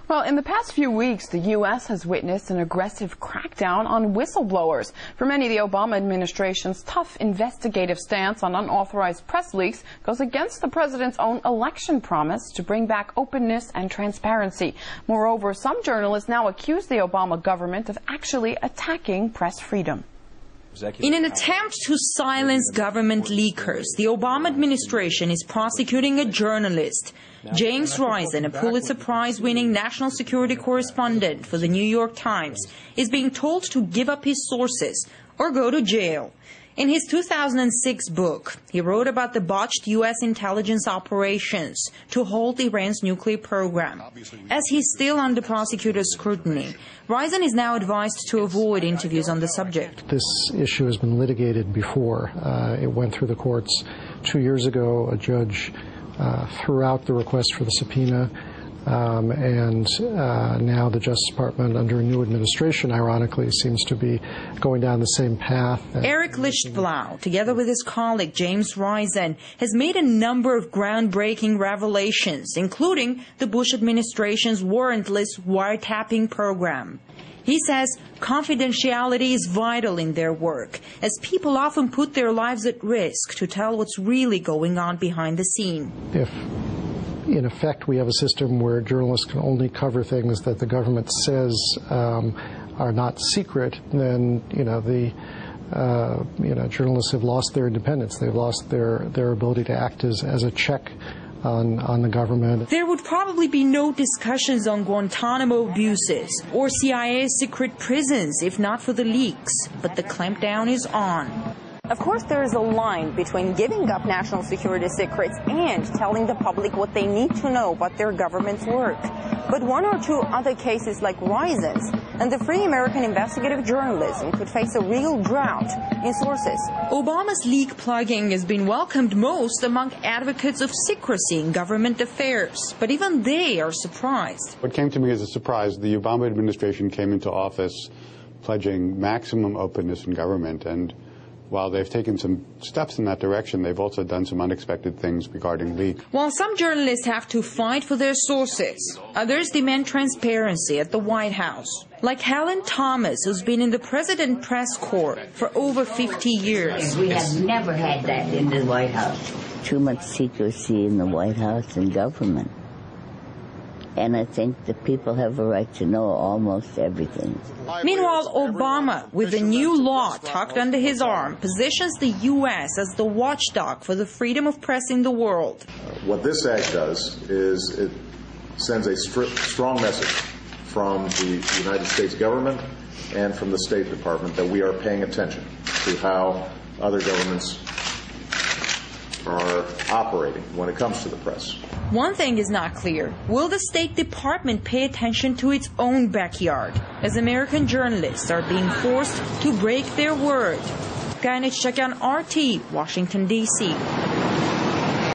Well, in the past few weeks, the U.S. has witnessed an aggressive crackdown on whistleblowers. For many, the Obama administration's tough investigative stance on unauthorized press leaks goes against the president's own election promise to bring back openness and transparency. Moreover, some journalists now accuse the Obama government of actually attacking press freedom. In an attempt to silence government leakers, the Obama administration is prosecuting a journalist. James Risen, a Pulitzer Prize-winning national security correspondent for the New York Times, is being told to give up his sources or go to jail. In his 2006 book, he wrote about the botched U.S. intelligence operations to halt Iran's nuclear program. As he's still under prosecutor's scrutiny, Risen is now advised to avoid interviews on the subject. This issue has been litigated before. It went through the courts 2 years ago. A judge threw out the request for the subpoena. Now the Justice Department, under a new administration, ironically, seems to be going down the same path. Eric Lichtblau, together with his colleague James Risen, has made a number of groundbreaking revelations, including the Bush administration's warrantless wiretapping program. He says confidentiality is vital in their work, as people often put their lives at risk to tell what's really going on behind the scene. If in effect, we have a system where journalists can only cover things that the government says are not secret, then journalists have lost their independence. They've lost their ability to act as a check on the government. There would probably be no discussions on Guantanamo abuses or CIA's secret prisons if not for the leaks, but the clampdown is on. Of course, there is a line between giving up national security secrets and telling the public what they need to know about their government's work. But one or two other cases like Risen's and the Free American Investigative Journalism could face a real drought in sources. Obama's leak plugging has been welcomed most among advocates of secrecy in government affairs, but even they are surprised. What came to me as a surprise, the Obama administration came into office pledging maximum openness in government, and while they've taken some steps in that direction, they've also done some unexpected things regarding leaks. While some journalists have to fight for their sources, others demand transparency at the White House. Like Helen Thomas, who's been in the President Press Corps for over 50 years. We have never had that in the White House. Too much secrecy in the White House and government. And I think the people have a right to know almost everything. Meanwhile, Obama, with a new law tucked under his arm, positions the U.S. as the watchdog for the freedom of press in the world. What this act does is it sends a strong message from the United States government and from the State Department that we are paying attention to how other governments are operating when it comes to the press. One thing is not clear. Will the State Department pay attention to its own backyard as American journalists are being forced to break their word? Gainich Chakyan, RT, Washington, D.C.